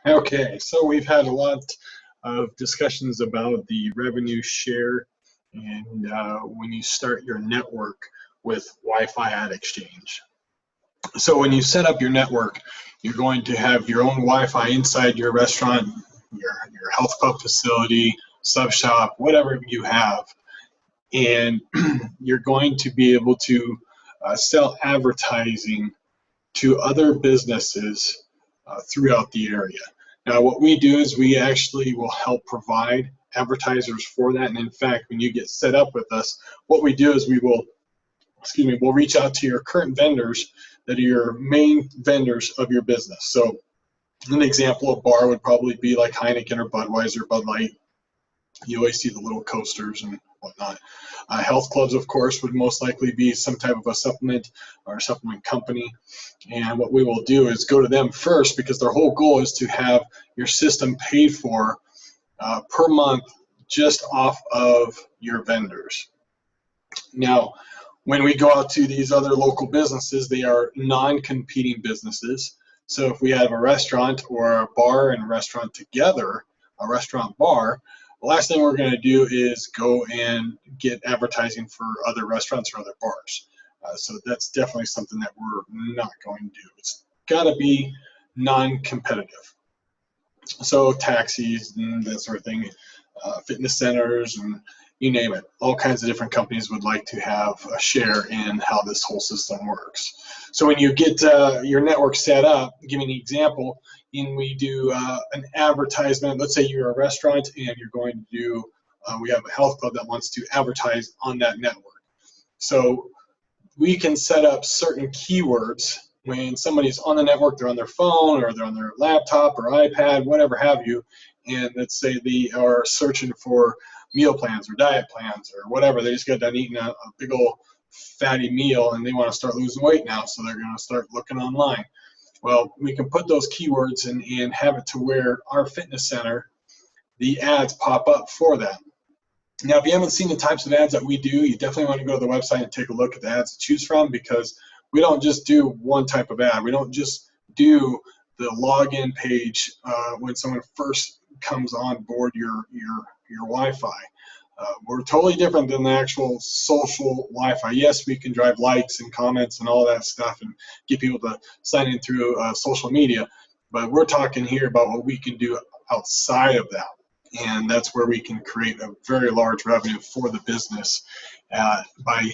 Okay, so we've had a lot of discussions about the revenue share and when you start your network with Wi-Fi Adexchange. So when you set up your network, you're going to have your own Wi-Fi inside your restaurant, your health club facility, sub shop, whatever you have. And you're going to be able to sell advertising to other businesses throughout the area. Now, what we do is we actually will help provide advertisers for that. And in fact, when you get set up with us, what we do is we'll reach out to your current vendors that are your main vendors of your business. So an example of bar would probably be like Heineken or Budweiser, Bud Light. You always see the little coasters and whatnot. Health clubs, of course, would most likely be some type of a supplement or a supplement company. And what we will do is go to them first, because their whole goal is to have your system paid for per month just off of your vendors. Now, when we go out to these other local businesses, they are non-competing businesses. So if we have a restaurant or a bar and restaurant together, a restaurant bar, the last thing we're going to do is go and get advertising for other restaurants or other bars. So that's definitely something that we're not going to do. It's got to be non-competitive. So taxis and that sort of thing, fitness centers, and you name it. All kinds of different companies would like to have a share in how this whole system works. So when you get your network set up, give me an example, and we do an advertisement. Let's say you're a restaurant and you're going to do, we have a health club that wants to advertise on that network. So we can set up certain keywords. When somebody's on the network, they're on their phone or they're on their laptop or iPad, whatever have you, and let's say they are searching for meal plans or diet plans or whatever. They just got done eating a big old fatty meal and they want to start losing weight now, so they're going to start looking online. Well, we can put those keywords in and have it to where our fitness center, the ads pop up for them. Now, if you haven't seen the types of ads that we do, you definitely want to go to the website and take a look at the ads to choose from, because we don't just do one type of ad. We don't just do the login page when someone first comes on board your Wi-Fi. We're totally different than the actual social Wi-Fi. Yes, we can drive likes and comments and all that stuff and get people to sign in through social media, but we're talking here about what we can do outside of that. And that's where we can create a very large revenue for the business by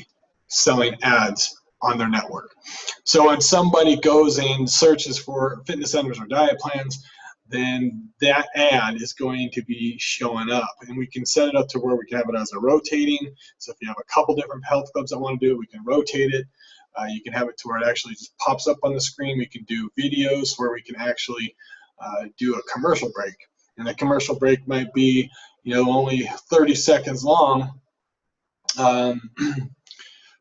selling ads on their network. So when somebody goes and searches for fitness centers or diet plans, then that ad is going to be showing up, and we can set it up to where we can have it as a rotating. So if you have a couple different health clubs that want to do it, we can rotate it. You can have it to where it actually just pops up on the screen. We can do videos where we can actually do a commercial break, and the commercial break might be, only 30 seconds long.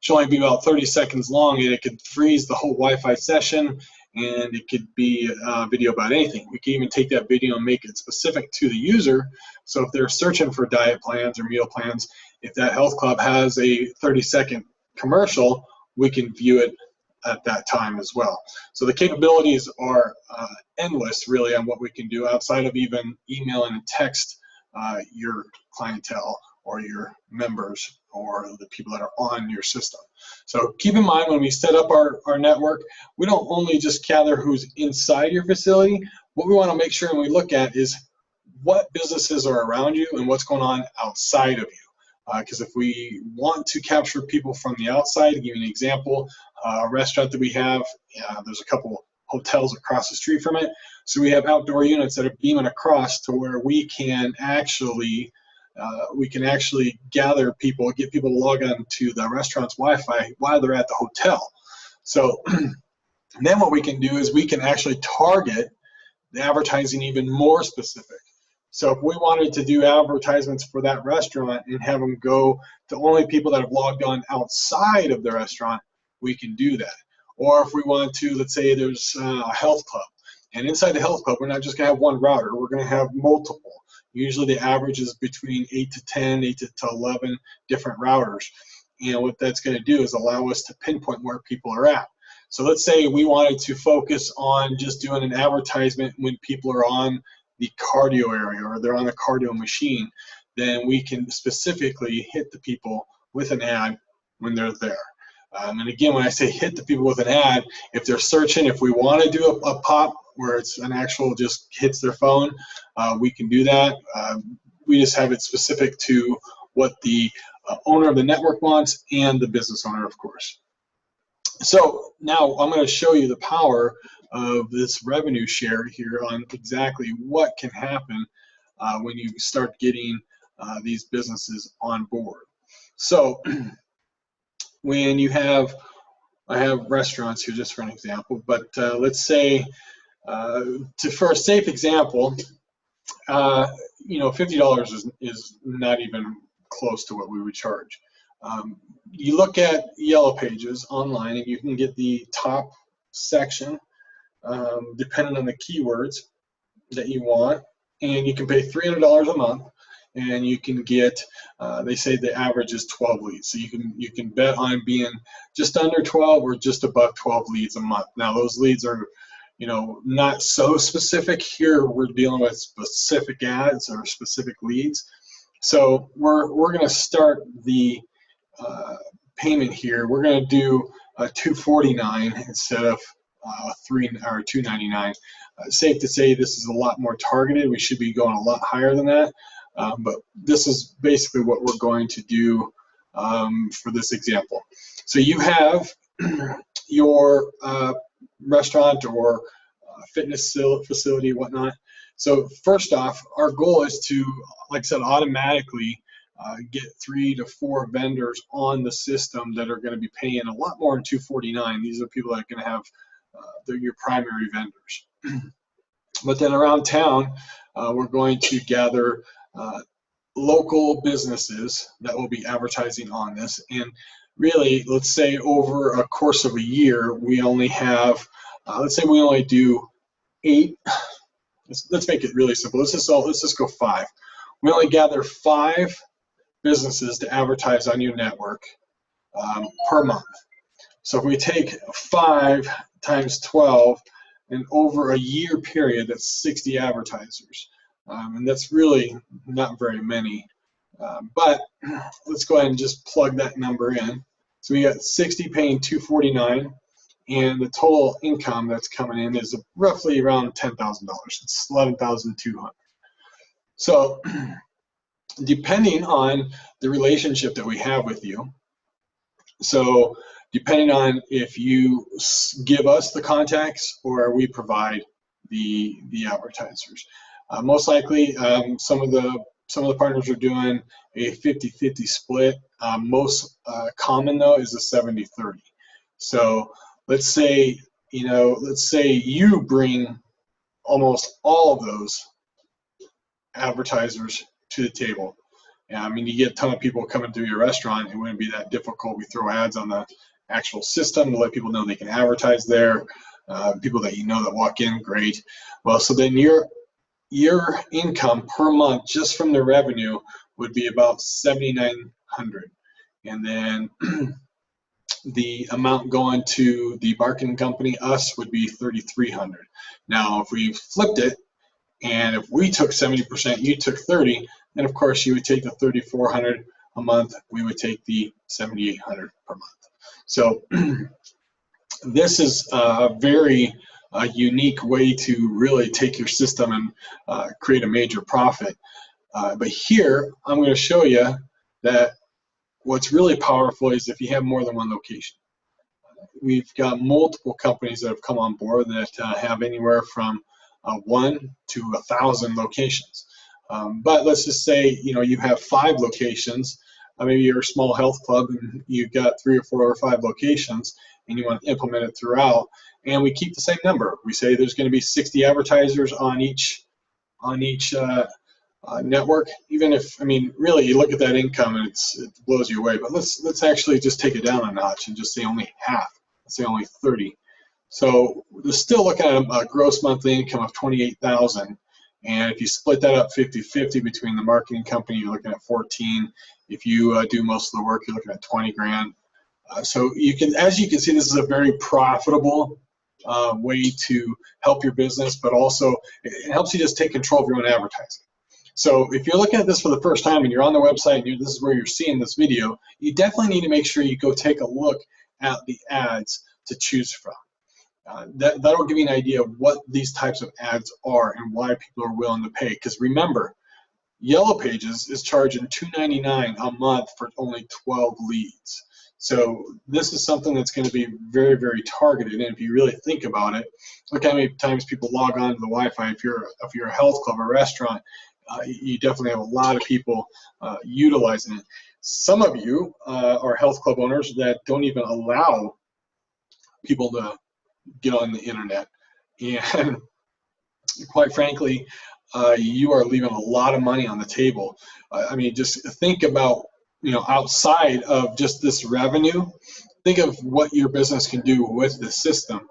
Should only be about 30 seconds long, and it could freeze the whole Wi-Fi session, and it could be a video about anything. We can even take that video and make it specific to the user. So if they're searching for diet plans or meal plans, if that health club has a 30-second commercial, we can view it at that time as well. So the capabilities are endless, really, on what we can do outside of even email and text your clientele or your members or the people that are on your system. So keep in mind, when we set up our network, we don't only just gather who's inside your facility. What we want to make sure and we look at is what businesses are around you and what's going on outside of you. Because if we want to capture people from the outside, to give you an example, a restaurant that we have, there's a couple hotels across the street from it. So we have outdoor units that are beaming across to where we can actually gather people, get people to log on to the restaurant's Wi-Fi while they're at the hotel. So then what we can do is we can actually target the advertising even more specific. So if we wanted to do advertisements for that restaurant and have them go to only people that have logged on outside of the restaurant, we can do that. Or if we want to, let's say there's a health club, and inside the health club, we're not just going to have one router, we're going to have multiple. Usually the average is between 8 to 10, 8 to 11 different routers. And what that's going to do is allow us to pinpoint where people are at. So let's say we wanted to focus on just doing an advertisement when people are on the cardio area or they're on the cardio machine, then we can specifically hit the people with an ad when they're there. And again, when I say hit the people with an ad, if they're searching, if we want to do a pop where it's an actual just hits their phone, we can do that. We just have it specific to what the owner of the network wants and the business owner, of course. So now I'm going to show you the power of this revenue share here on exactly what can happen when you start getting these businesses on board. So when you have, I have restaurants here just for an example, but let's say for a safe example, you know, $50 is not even close to what we would charge. You look at Yellow Pages online and you can get the top section depending on the keywords that you want, and you can pay $300 a month and you can get, they say the average is 12 leads. So you can bet on being just under 12 or just above 12 leads a month. Now those leads are, you know, not so specific. Here we're dealing with specific ads or specific leads. So we're going to start the payment here. We're going to do $249 instead of $299. Safe to say this is a lot more targeted. We should be going a lot higher than that. But this is basically what we're going to do for this example. So you have your restaurant or fitness facility, whatnot. So first off, our goal is to, like I said, automatically get 3 to 4 vendors on the system that are going to be paying a lot more than $249. These are people that are going to have they're your primary vendors. But then around town, we're going to gather local businesses that will be advertising on this. And really, let's say over a course of a year, we only have, let's say we only do 8. Let's make it really simple. Let's just go 5. We only gather 5 businesses to advertise on your network per month. So if we take 5 times 12, and over a year period, that's 60 advertisers. And that's really not very many. But let's go ahead and just plug that number in. So we got 60 paying $249, and the total income that's coming in is roughly around $10,000. It's $11,200. So depending on the relationship that we have with you, so depending on if you give us the contacts or we provide the advertisers. Most likely, some of the partners are doing a 50-50 split. Most common though is a 70-30. So let's say you bring almost all of those advertisers to the table. I mean, you get a ton of people coming through your restaurant. It wouldn't be that difficult. We throw ads on the actual system to let people know they can advertise there. People that you know that walk in, great. Well, so then your income per month just from the revenue would be about $7,900, and then the amount going to the marketing company, us, would be $3,300. Now, if we flipped it, and if we took 70%, you took 30, then of course you would take the $3,400 a month. We would take the $7,800 per month. So this is a very unique way to really take your system and create a major profit. But here I'm going to show you that what's really powerful is if you have more than one location. We've got multiple companies that have come on board that have anywhere from 1 to 1,000 locations. But let's just say you have 5 locations. Maybe you're a small health club and you've got 3 or 4 or 5 locations and you want to implement it throughout, and we keep the same number. We say there's going to be 60 advertisers on each network. Even if, I mean, really you look at that income and it blows you away, but let's actually just take it down a notch and just say only half. Let's say only 30. So we're still looking at a gross monthly income of $28,000, and if you split that up 50-50 between the marketing company, you're looking at 14. If you do most of the work, you're looking at 20 grand. So you can, as you can see, this is a very profitable way to help your business, but also it helps you just take control of your own advertising. So if you're looking at this for the first time and you're on the website and this is where you're seeing this video, you definitely need to make sure you go take a look at the ads to choose from. That'll give you an idea of what these types of ads are and why people are willing to pay. Because remember, Yellow Pages is charging $2.99 a month for only 12 leads. So this is something that's going to be very, very targeted. And if you really think about it, look how many times people log on to the Wi-Fi. If you're a health club or restaurant, you definitely have a lot of people utilizing it. Some of you are health club owners that don't even allow people to get on the internet, and quite frankly, you are leaving a lot of money on the table. I mean, just think about, outside of just this revenue, think of what your business can do with the system.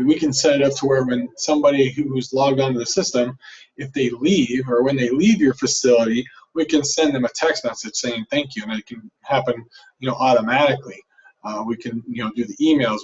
We can set it up to where when somebody who's logged onto the system, if they leave or when they leave your facility, we can send them a text message saying thank you, and it can happen, automatically. We can, do the emails.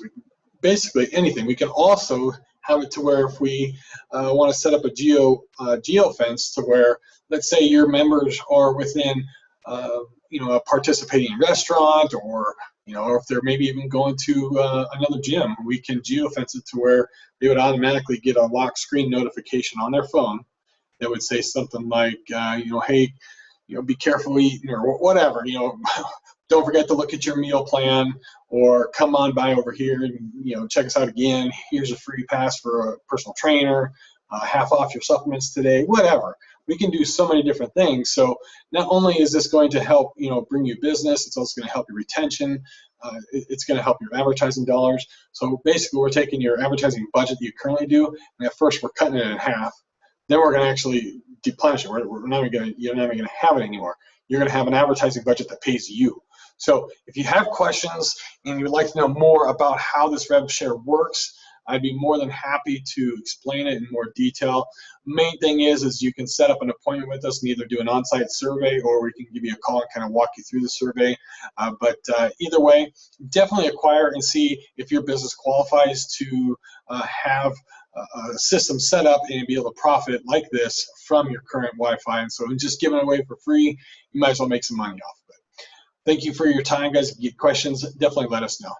Basically anything. We can also have it to where if we want to set up a geo fence to where, let's say your members are within a participating restaurant, or or if they're maybe even going to another gym, we can geo fence it to where they would automatically get a lock screen notification on their phone that would say something like hey, be careful eating, or whatever, don't forget to look at your meal plan, or come on by over here and check us out again. Here's a free pass for a personal trainer, half off your supplements today, whatever. We can do so many different things. So not only is this going to help bring you business, it's also going to help your retention. It's going to help your advertising dollars. So basically, we're taking your advertising budget that you currently do, and at first we're cutting it in half. Then we're going to actually deplenish it. You're not even going to have it anymore. You're going to have an advertising budget that pays you. So if you have questions and you would like to know more about how this rev share works, I'd be more than happy to explain it in more detail. Main thing is you can set up an appointment with us and either do an on-site survey, or we can give you a call and kind of walk you through the survey. But either way, definitely acquire and see if your business qualifies to have a system set up and be able to profit like this from your current Wi-Fi. And so just giving it away for free, you might as well make some money off of it. Thank you for your time, guys. If you get questions, definitely let us know.